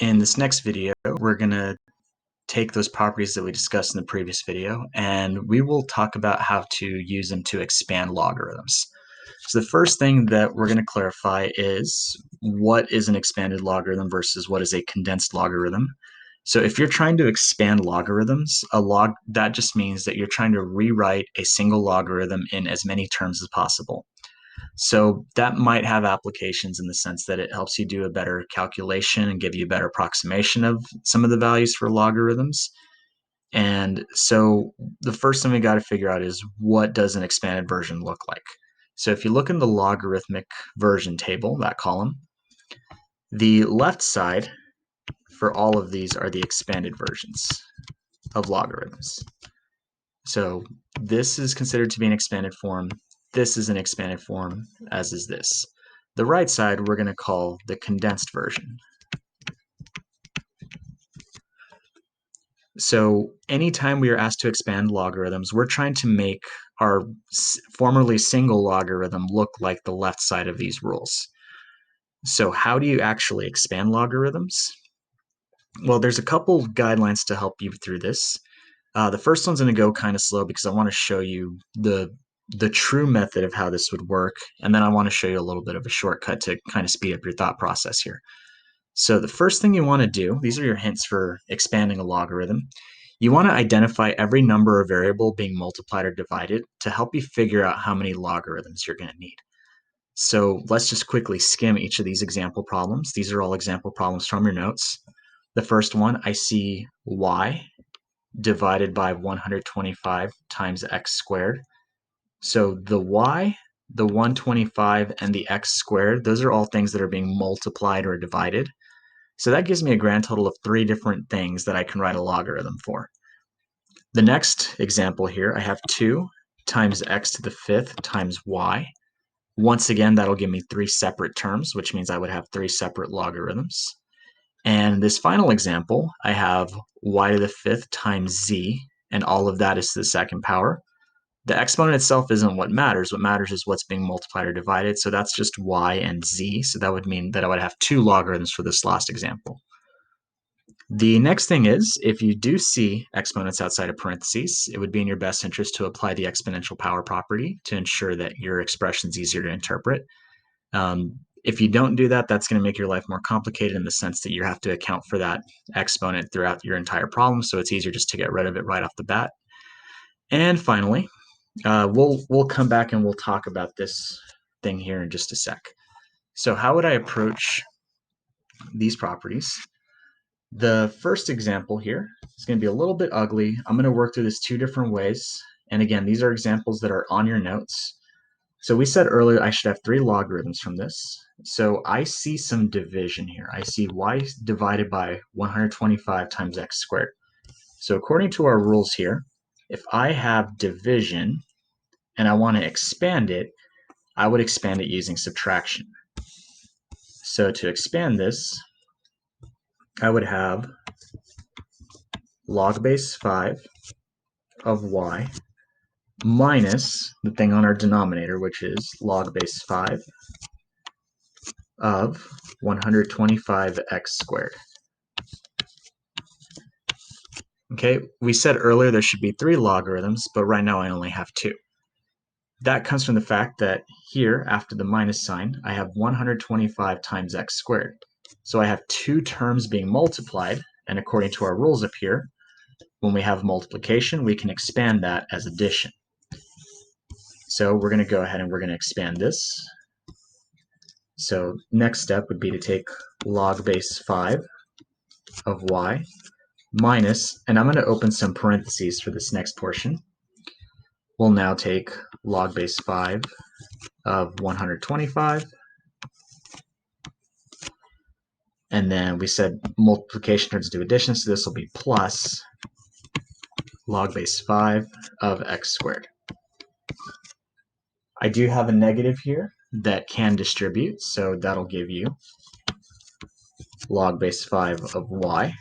In this next video, we're going to take those properties that we discussed in the previous video, and we will talk about how to use them to expand logarithms. So the first thing that we're going to clarify is what is an expanded logarithm versus what is a condensed logarithm. So if you're trying to expand logarithms, that just means that you're trying to rewrite a single logarithm in as many terms as possible. So that might have applications in the sense that it helps you do a better calculation and give you a better approximation of some of the values for logarithms. And so the first thing we got to figure out is, what does an expanded version look like? So if you look in the logarithmic version table, that column, the left side for all of these are the expanded versions of logarithms. So this is considered to be an expanded form. This is an expanded form, as is this. The right side we're going to call the condensed version. So anytime we are asked to expand logarithms, we're trying to make our formerly single logarithm look like the left side of these rules. So how do you actually expand logarithms? Well, there's a couple guidelines to help you through this. The first one's going to go kind of slow because I want to show you the true method of how this would work, and then I want to show you a little bit of a shortcut to kind of speed up your thought process here. So the first thing you want to do, these are your hints for expanding a logarithm. You want to identify every number or variable being multiplied or divided to help you figure out how many logarithms you're going to need. So let's just quickly skim each of these example problems. These are all example problems from your notes. The first one, I see y divided by 125 times x squared. So the y, the 125, and the x squared, those are all things that are being multiplied or divided. So that gives me a grand total of 3 different things that I can write a logarithm for. The next example here, I have 2 times x to the 5th times y. Once again, that'll give me 3 separate terms, which means I would have 3 separate logarithms. And this final example, I have y to the 5th times z, and all of that is to the second power. The exponent itself isn't what matters. What matters is what's being multiplied or divided. So that's just y and z. So that would mean that I would have 2 logarithms for this last example. The next thing is, if you do see exponents outside of parentheses, it would be in your best interest to apply the exponential power property to ensure that your expression is easier to interpret. If you don't do that, that's going to make your life more complicated in the sense that you have to account for that exponent throughout your entire problem, so it's easier just to get rid of it right off the bat. And finally, we'll come back and we'll talk about this thing here in just a sec. So how would I approach these properties? The first example here is going to be a little bit ugly. I'm going to work through this 2 different ways. And again, these are examples that are on your notes. So we said earlier I should have 3 logarithms from this. So I see some division here. I see y divided by 125 times x squared. So according to our rules here, if I have division and I want to expand it, I would expand it using subtraction. So to expand this, I would have log base 5 of y minus the thing on our denominator, which is log base 5 of 125x squared. Okay, we said earlier there should be 3 logarithms, but right now I only have 2. That comes from the fact that here, after the minus sign, I have 125 times x squared. So I have 2 terms being multiplied, and according to our rules up here, when we have multiplication, we can expand that as addition. So we're going to go ahead and we're going to expand this. So next step would be to take log base 5 of y minus, and I'm going to open some parentheses for this next portion. We'll now take log base 5 of 125. And then we said multiplication turns into addition, so this will be plus log base 5 of x squared. I do have a negative here that can distribute, so that'll give you log base 5 of y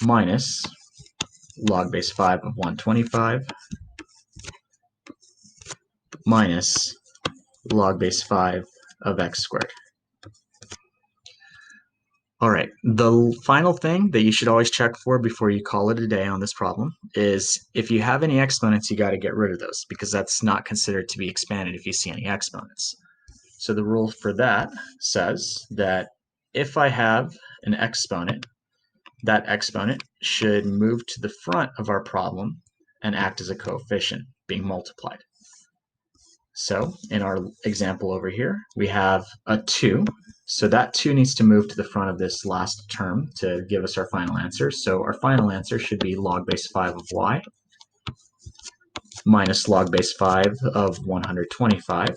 minus log base 5 of 125 minus log base 5 of x squared. All right, the final thing that you should always check for before you call it a day on this problem is if you have any exponents, you got to get rid of those because that's not considered to be expanded if you see any exponents. So the rule for that says that if I have an exponent, that exponent should move to the front of our problem and act as a coefficient being multiplied. So in our example over here, we have a 2. So that 2 needs to move to the front of this last term to give us our final answer. So our final answer should be log base 5 of y minus log base 5 of 125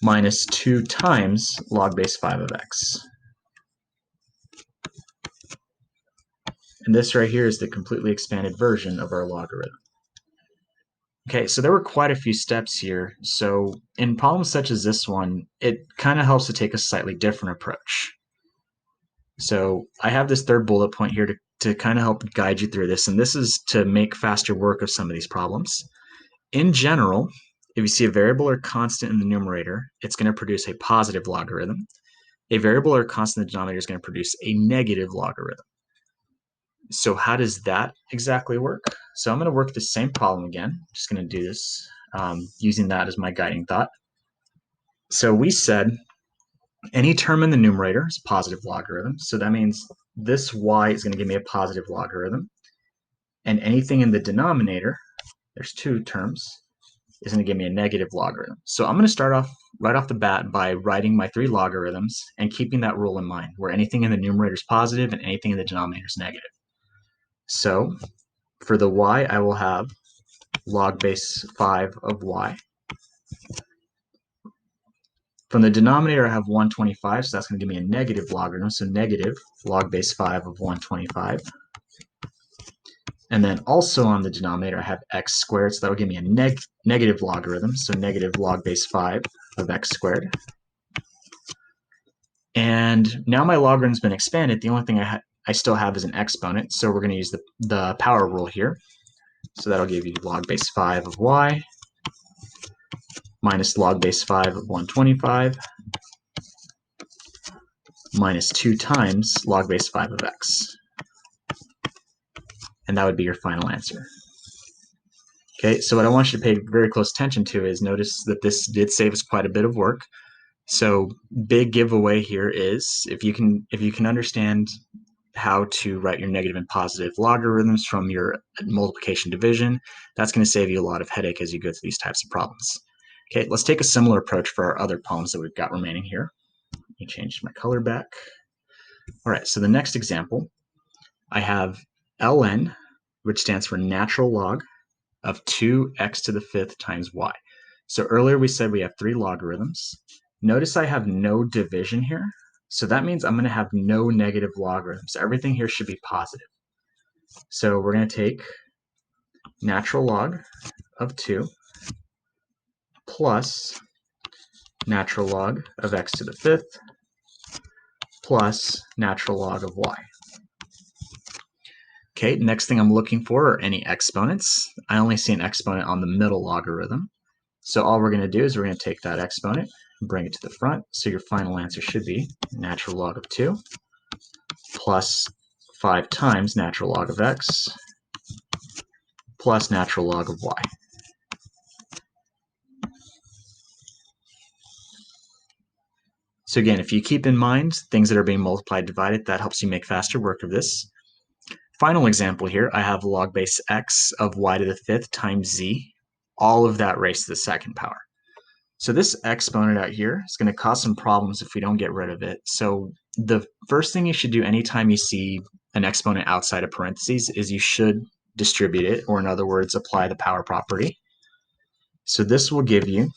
minus 2 times log base 5 of x. And this right here is the completely expanded version of our logarithm. Okay, so there were quite a few steps here. So in problems such as this one, it kind of helps to take a slightly different approach. So I have this third bullet point here to kind of help guide you through this, and this is to make faster work of some of these problems. In general, if you see a variable or constant in the numerator, it's going to produce a positive logarithm. A variable or constant in the denominator is going to produce a negative logarithm. So how does that exactly work? So I'm going to work the same problem again. I'm just going to do this using that as my guiding thought. So we said any term in the numerator is a positive logarithm. So that means this y is going to give me a positive logarithm. And anything in the denominator, there's two terms, is going to give me a negative logarithm. So I'm going to start off right off the bat by writing my three logarithms and keeping that rule in mind, where anything in the numerator is positive and anything in the denominator is negative. So for the y, I will have log base 5 of y. From the denominator, I have 125, so that's going to give me a negative logarithm, so negative log base 5 of 125. And then also on the denominator, I have x squared, so that will give me a negative logarithm, so negative log base 5 of x squared. And now my logarithm's been expanded. The only thing I still have is an exponent, so we're going to use the power rule here. So that'll give you log base 5 of y minus log base 5 of 125 minus 2 times log base 5 of x. And that would be your final answer. Okay, so what I want you to pay very close attention to is notice that this did save us quite a bit of work. So big giveaway here is if you can understand how to write your negative and positive logarithms from your multiplication division, that's going to save you a lot of headache as you go through these types of problems. Okay, let's take a similar approach for our other problems that we've got remaining here. Let me change my color back. All right, so the next example, I have ln, which stands for natural log of 2x to the fifth times y. So earlier we said we have three logarithms. Notice I have no division here. So that means I'm going to have no negative logarithms. Everything here should be positive. So we're going to take natural log of 2 plus natural log of x to the fifth plus natural log of y. Okay, next thing I'm looking for are any exponents. I only see an exponent on the middle logarithm. So all we're going to do is we're going to take that exponent and bring it to the front. So your final answer should be natural log of 2 plus 5 times natural log of x plus natural log of y. So again, if you keep in mind things that are being multiplied, divided, that helps you make faster work of this. Final example here, I have log base x of y to the fifth times z, all of that raised to the second power. So this exponent out here is going to cause some problems if we don't get rid of it. So the first thing you should do anytime you see an exponent outside of parentheses is you should distribute it, or in other words, apply the power property. So this will give you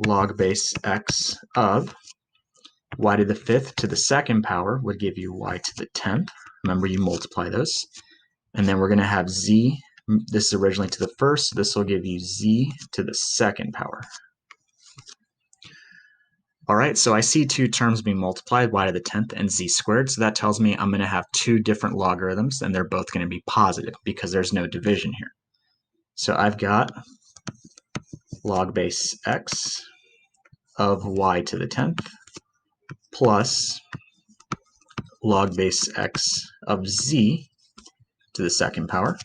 log base x of y to the fifth to the second power would give you y to the 10th. Remember, you multiply those. And then we're going to have z. This is originally to the first, so this will give you z to the second power. All right, so I see two terms being multiplied, y to the 10th and z squared. So that tells me I'm going to have two different logarithms, and they're both going to be positive because there's no division here. So I've got log base x of y to the 10th plus log base x of z to the second power.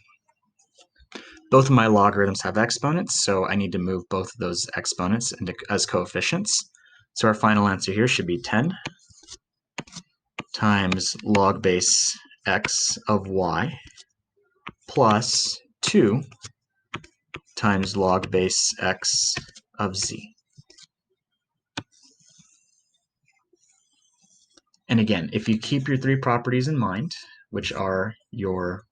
Both of my logarithms have exponents, so I need to move both of those exponents as coefficients. So our final answer here should be 10 times log base x of y plus 2 times log base x of z. And again, if you keep your three properties in mind, which are your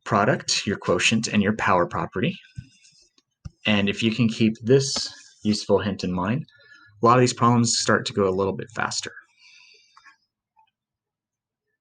product, your quotient, and your power property, and if you can keep this useful hint in mind, a lot of these problems start to go a little bit faster.